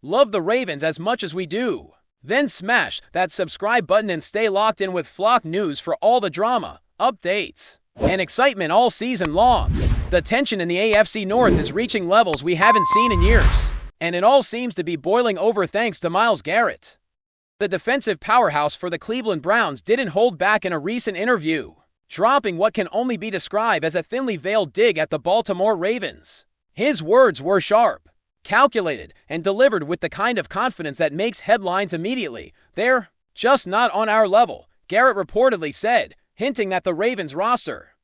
Love the Ravens as much as we do? Then smash that subscribe button and stay locked in with Flock News for all the drama, updates, and excitement all season long. The tension in the AFC North is reaching levels we haven't seen in years, and it all seems to be boiling over thanks to Myles Garrett. The defensive powerhouse for the Cleveland Browns didn't hold back in a recent interview, dropping what can only be described as a thinly veiled dig at the Baltimore Ravens. His words were sharp, calculated, and delivered with the kind of confidence that makes headlines immediately. "They're just not on our level," Garrett reportedly said, hinting that the Ravens roster,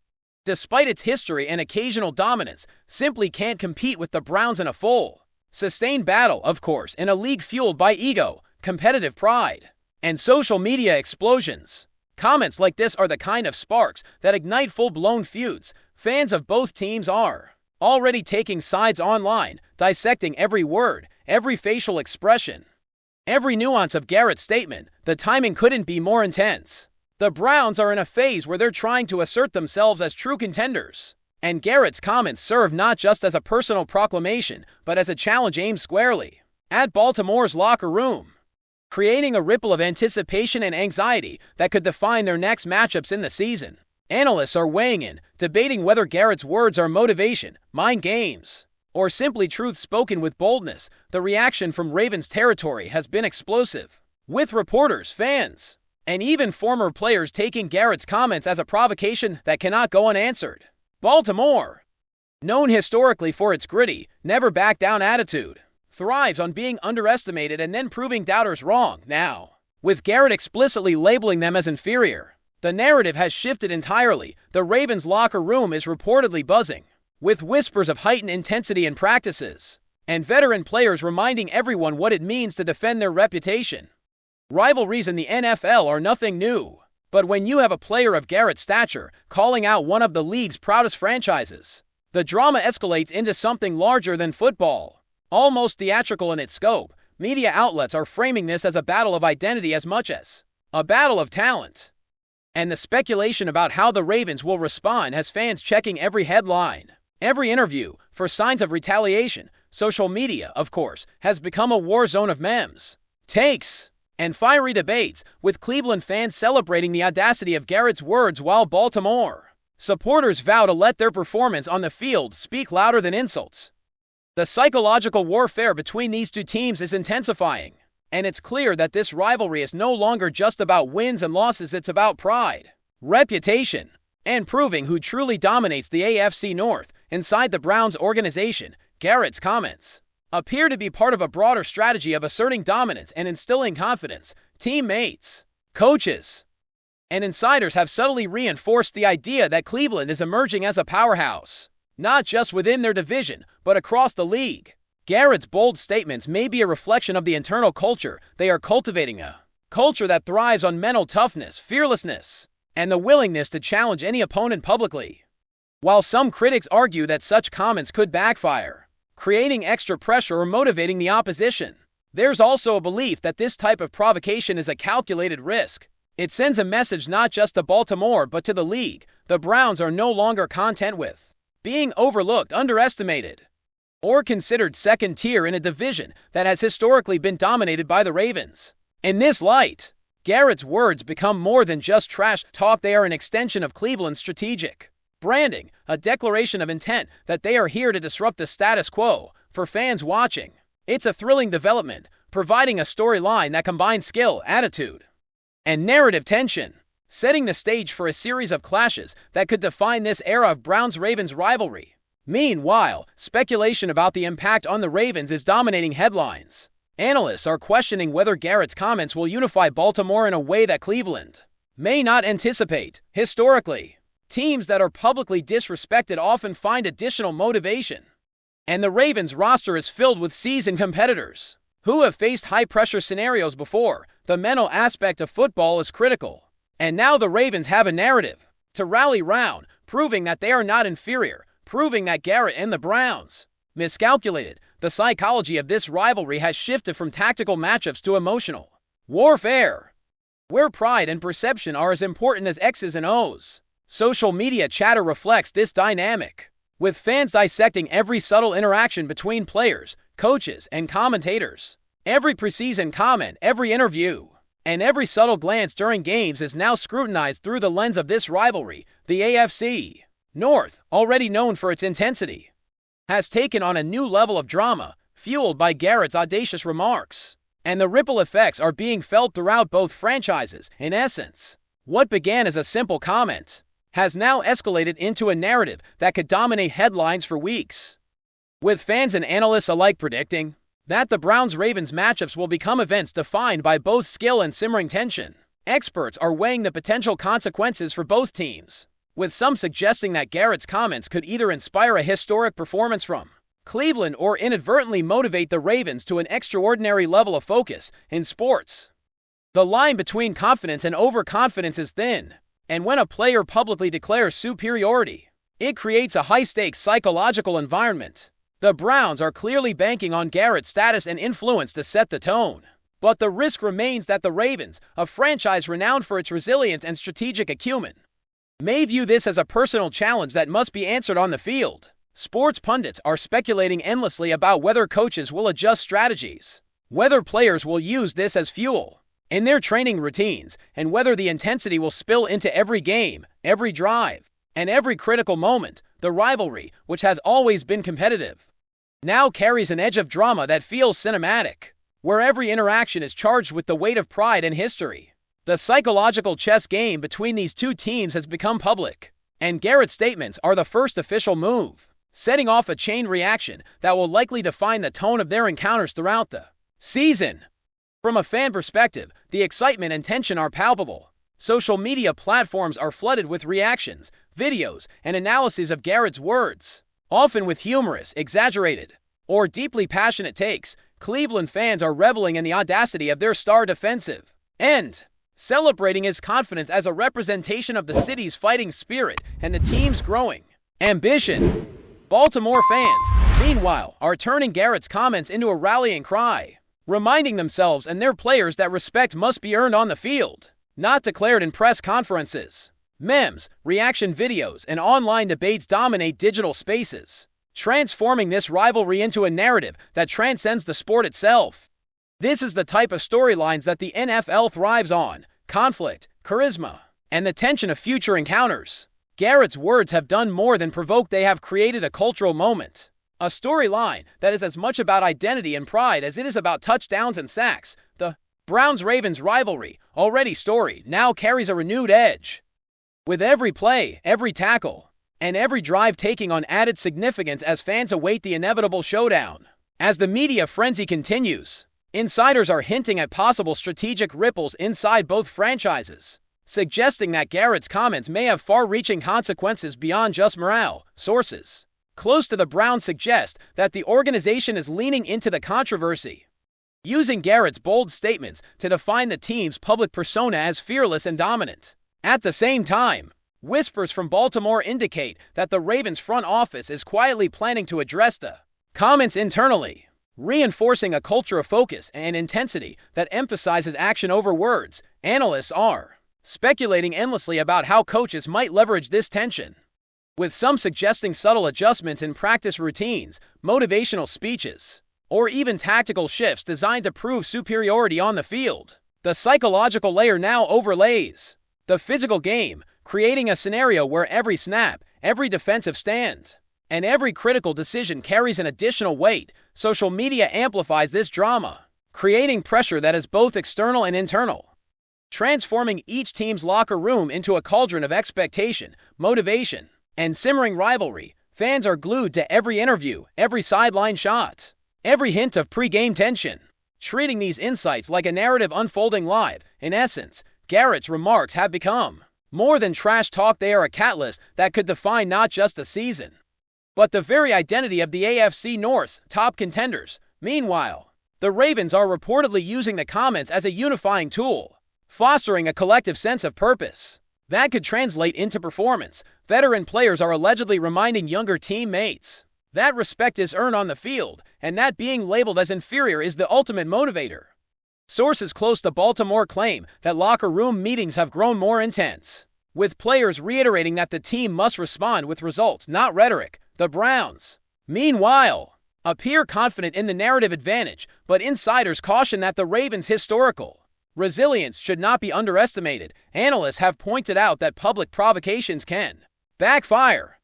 despite its history and occasional dominance, simply can't compete with the Browns in a full, sustained battle, of course, in a league fueled by ego, competitive pride, and social media explosions. Comments like this are the kind of sparks that ignite full-blown feuds. Fans of both teams are already taking sides online, dissecting every word, every facial expression, every nuance of Garrett's statement. The timing couldn't be more intense. The Browns are in a phase where they're trying to assert themselves as true contenders, and Garrett's comments serve not just as a personal proclamation, but as a challenge aimed squarely at Baltimore's locker room, creating a ripple of anticipation and anxiety that could define their next matchups in the season. Analysts are weighing in, debating whether Garrett's words are motivation, mind games, or simply truth spoken with boldness. The reaction from Ravens territory has been explosive, with reporters, fans, and even former players taking Garrett's comments as a provocation that cannot go unanswered. Baltimore, known historically for its gritty, never-back-down attitude, thrives on being underestimated and then proving doubters wrong. Now, with Garrett explicitly labeling them as inferior, the narrative has shifted entirely. The Ravens' locker room is reportedly buzzing, with whispers of heightened intensity in practices, and veteran players reminding everyone what it means to defend their reputation. Rivalries in the NFL are nothing new, but when you have a player of Garrett's stature calling out one of the league's proudest franchises, the drama escalates into something larger than football, almost theatrical in its scope. Media outlets are framing this as a battle of identity as much as a battle of talent, and the speculation about how the Ravens will respond has fans checking every headline, every interview, for signs of retaliation. Social media, of course, has become a war zone of memes, takes, and fiery debates, with Cleveland fans celebrating the audacity of Garrett's words while Baltimore supporters vow to let their performance on the field speak louder than insults. The psychological warfare between these two teams is intensifying, and it's clear that this rivalry is no longer just about wins and losses. It's about pride, reputation, and proving who truly dominates the AFC North. Inside the Browns organization, Garrett's comments appear to be part of a broader strategy of asserting dominance and instilling confidence. Teammates, coaches, and insiders have subtly reinforced the idea that Cleveland is emerging as a powerhouse, not just within their division, but across the league. Garrett's bold statements may be a reflection of the internal culture they are cultivating, a culture that thrives on mental toughness, fearlessness, and the willingness to challenge any opponent publicly. While some critics argue that such comments could backfire, creating extra pressure or motivating the opposition, there's also a belief that this type of provocation is a calculated risk. It sends a message not just to Baltimore but to the league. The Browns are no longer content with being overlooked, underestimated, or considered second tier in a division that has historically been dominated by the Ravens. In this light, Garrett's words become more than just trash talk. They are an extension of Cleveland's strategic branding, a declaration of intent that they are here to disrupt the status quo. For fans watching, it's a thrilling development, providing a storyline that combines skill, attitude, and narrative tension, setting the stage for a series of clashes that could define this era of Browns-Ravens rivalry. Meanwhile, speculation about the impact on the Ravens is dominating headlines. Analysts are questioning whether Garrett's comments will unify Baltimore in a way that Cleveland may not anticipate. Historically, teams that are publicly disrespected often find additional motivation, and the Ravens roster is filled with seasoned competitors who have faced high-pressure scenarios before. The mental aspect of football is critical, and now the Ravens have a narrative to rally round, proving that they are not inferior, proving that Garrett and the Browns miscalculated. The psychology of this rivalry has shifted from tactical matchups to emotional warfare, where pride and perception are as important as X's and O's. Social media chatter reflects this dynamic, with fans dissecting every subtle interaction between players, coaches, and commentators. Every preseason comment, every interview, and every subtle glance during games is now scrutinized through the lens of this rivalry. The AFC North, already known for its intensity, has taken on a new level of drama, fueled by Garrett's audacious remarks. And the ripple effects are being felt throughout both franchises. In essence, what began as a simple comment has now escalated into a narrative that could dominate headlines for weeks, with fans and analysts alike predicting that the Browns-Ravens matchups will become events defined by both skill and simmering tension. Experts are weighing the potential consequences for both teams, with some suggesting that Garrett's comments could either inspire a historic performance from Cleveland or inadvertently motivate the Ravens to an extraordinary level of focus. In sports, the line between confidence and overconfidence is thin, and when a player publicly declares superiority, it creates a high-stakes psychological environment. The Browns are clearly banking on Garrett's status and influence to set the tone. But the risk remains that the Ravens, a franchise renowned for its resilience and strategic acumen, may view this as a personal challenge that must be answered on the field. Sports pundits are speculating endlessly about whether coaches will adjust strategies, whether players will use this as fuel in their training routines, and whether the intensity will spill into every game, every drive, and every critical moment. The rivalry, which has always been competitive, now carries an edge of drama that feels cinematic, where every interaction is charged with the weight of pride and history. The psychological chess game between these two teams has become public, and Garrett's statements are the first official move, setting off a chain reaction that will likely define the tone of their encounters throughout the season. From a fan perspective, the excitement and tension are palpable. Social media platforms are flooded with reactions, videos, and analyses of Garrett's words, often with humorous, exaggerated, or deeply passionate takes. Cleveland fans are reveling in the audacity of their star defensive end, celebrating his confidence as a representation of the city's fighting spirit and the team's growing ambition. Baltimore fans, meanwhile, are turning Garrett's comments into a rallying cry, reminding themselves and their players that respect must be earned on the field, not declared in press conferences. Memes, reaction videos, and online debates dominate digital spaces, transforming this rivalry into a narrative that transcends the sport itself. This is the type of storylines that the NFL thrives on: conflict, charisma, and the tension of future encounters. Garrett's words have done more than provoke, they have created a cultural moment. A storyline that is as much about identity and pride as it is about touchdowns and sacks. The Browns-Ravens rivalry, already storied, now carries a renewed edge, with every play, every tackle, and every drive taking on added significance as fans await the inevitable showdown. As the media frenzy continues, insiders are hinting at possible strategic ripples inside both franchises, suggesting that Garrett's comments may have far-reaching consequences beyond just morale. Sources close to the Browns suggest that the organization is leaning into the controversy, using Garrett's bold statements to define the team's public persona as fearless and dominant. At the same time, whispers from Baltimore indicate that the Ravens front office is quietly planning to address the comments internally, reinforcing a culture of focus and intensity that emphasizes action over words. Analysts are speculating endlessly about how coaches might leverage this tension, with some suggesting subtle adjustments in practice routines, motivational speeches, or even tactical shifts designed to prove superiority on the field. The psychological layer now overlays the physical game, creating a scenario where every snap, every defensive stand, and every critical decision carries an additional weight. Social media amplifies this drama, creating pressure that is both external and internal, transforming each team's locker room into a cauldron of expectation, motivation, and simmering rivalry. Fans are glued to every interview, every sideline shot, every hint of pre-game tension, treating these insights like a narrative unfolding live. In essence, Garrett's remarks have become more than trash talk. They are a catalyst that could define not just a season, but the very identity of the AFC North's top contenders. Meanwhile, the Ravens are reportedly using the comments as a unifying tool, fostering a collective sense of purpose that could translate into performance. Veteran players are allegedly reminding younger teammates that respect is earned on the field, and that being labeled as inferior is the ultimate motivator. Sources close to Baltimore claim that locker room meetings have grown more intense, with players reiterating that the team must respond with results, not rhetoric. The Browns, meanwhile, appear confident in the narrative advantage, but insiders caution that the Ravens' historical resilience should not be underestimated. Analysts have pointed out that public provocations can backfire,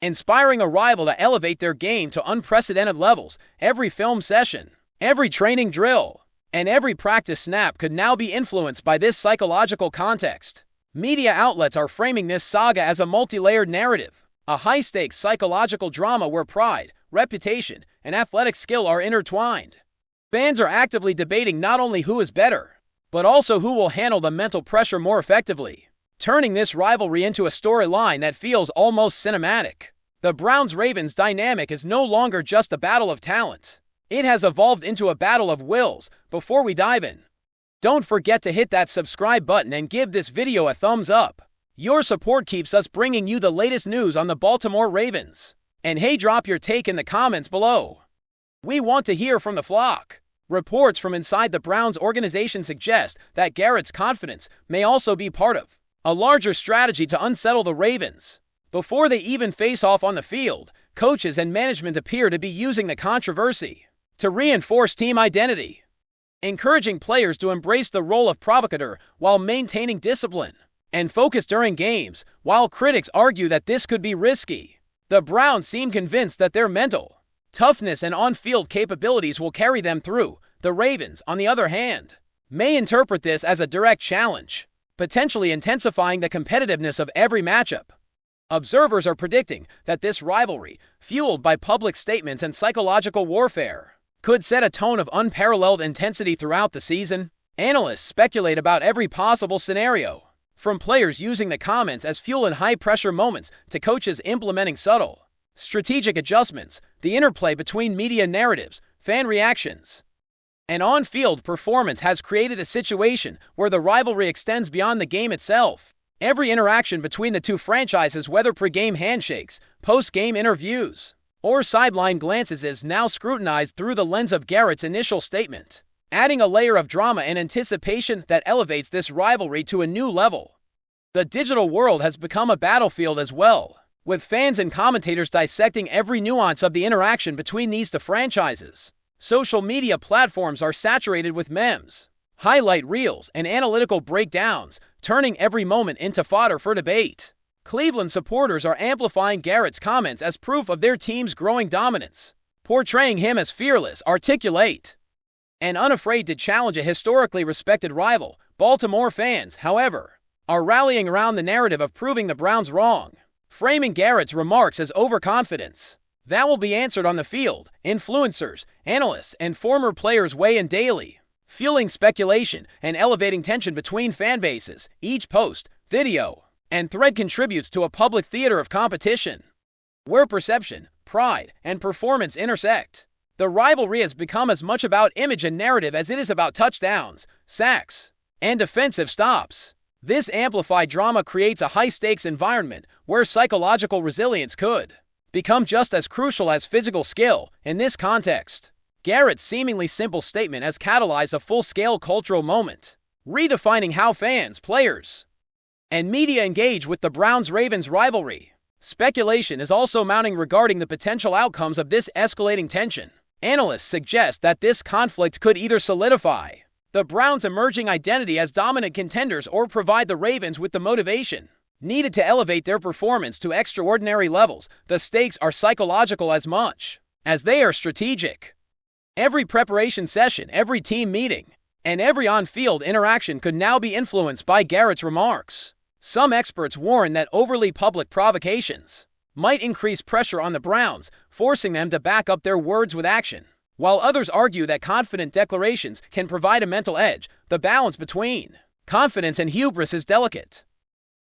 inspiring a rival to elevate their game to unprecedented levels. Every film session, every training drill, and every practice snap could now be influenced by this psychological context. Media outlets are framing this saga as a multi-layered narrative, a high-stakes psychological drama where pride, reputation, and athletic skill are intertwined. Fans are actively debating not only who is better, but also who will handle the mental pressure more effectively, turning this rivalry into a storyline that feels almost cinematic. The Browns-Ravens dynamic is no longer just a battle of talent. It has evolved into a battle of wills. Before we dive in, don't forget to hit that subscribe button and give this video a thumbs up. Your support keeps us bringing you the latest news on the Baltimore Ravens. And hey, drop your take in the comments below. We want to hear from the flock. Reports from inside the Browns organization suggest that Garrett's confidence may also be part of a larger strategy to unsettle the Ravens. Before they even face off on the field, coaches and management appear to be using the controversy to reinforce team identity, encouraging players to embrace the role of provocateur while maintaining discipline and focus during games. While critics argue that this could be risky, the Browns seem convinced that their mental toughness and on-field capabilities will carry them through. The Ravens, on the other hand, may interpret this as a direct challenge, potentially intensifying the competitiveness of every matchup. Observers are predicting that this rivalry, fueled by public statements and psychological warfare, could set a tone of unparalleled intensity throughout the season. Analysts speculate about every possible scenario, from players using the comments as fuel in high-pressure moments to coaches implementing subtle, strategic adjustments. The interplay between media narratives, fan reactions, and on-field performance has created a situation where the rivalry extends beyond the game itself. Every interaction between the two franchises, whether pre-game handshakes, post-game interviews, or sideline glances, is now scrutinized through the lens of Garrett's initial statement, adding a layer of drama and anticipation that elevates this rivalry to a new level. The digital world has become a battlefield as well, with fans and commentators dissecting every nuance of the interaction between these two franchises. Social media platforms are saturated with memes, highlight reels, and analytical breakdowns, turning every moment into fodder for debate. Cleveland supporters are amplifying Garrett's comments as proof of their team's growing dominance, portraying him as fearless, articulate, and unafraid to challenge a historically respected rival. Baltimore fans, however, are rallying around the narrative of proving the Browns wrong, framing Garrett's remarks as overconfidence. That will be answered on the field. Influencers, analysts, and former players weigh in daily, fueling speculation and elevating tension between fan bases. Each post, video, and thread contributes to a public theater of competition, where perception, pride, and performance intersect. The rivalry has become as much about image and narrative as it is about touchdowns, sacks, and defensive stops. This amplified drama creates a high-stakes environment where psychological resilience could become just as crucial as physical skill. In this context, Garrett's seemingly simple statement has catalyzed a full-scale cultural moment, redefining how fans, players, and media engage with the Browns-Ravens rivalry. Speculation is also mounting regarding the potential outcomes of this escalating tension. Analysts suggest that this conflict could either solidify the Browns' emerging identity as dominant contenders or provide the Ravens with the motivation needed to elevate their performance to extraordinary levels. The stakes are psychological as much as they are strategic. Every preparation session, every team meeting, and every on-field interaction could now be influenced by Garrett's remarks. Some experts warn that overly public provocations might increase pressure on the Browns, forcing them to back up their words with action, while others argue that confident declarations can provide a mental edge. The balance between confidence and hubris is delicate,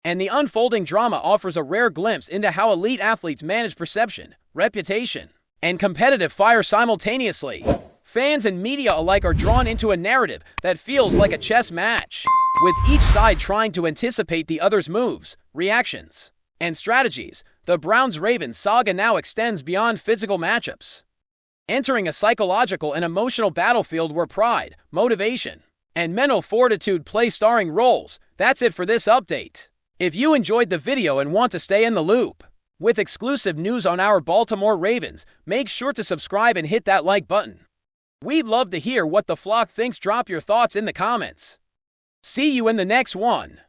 and the unfolding drama offers a rare glimpse into how elite athletes manage perception, reputation, and competitive fire simultaneously. Fans and media alike are drawn into a narrative that feels like a chess match, with each side trying to anticipate the other's moves, reactions, and strategies. The Browns-Ravens saga now extends beyond physical matchups, entering a psychological and emotional battlefield where pride, motivation, and mental fortitude play starring roles. That's it for this update. If you enjoyed the video and want to stay in the loop, with exclusive news on our Baltimore Ravens. Make sure to subscribe and hit that like button. We'd love to hear what the flock thinks. Drop your thoughts in the comments. See you in the next one.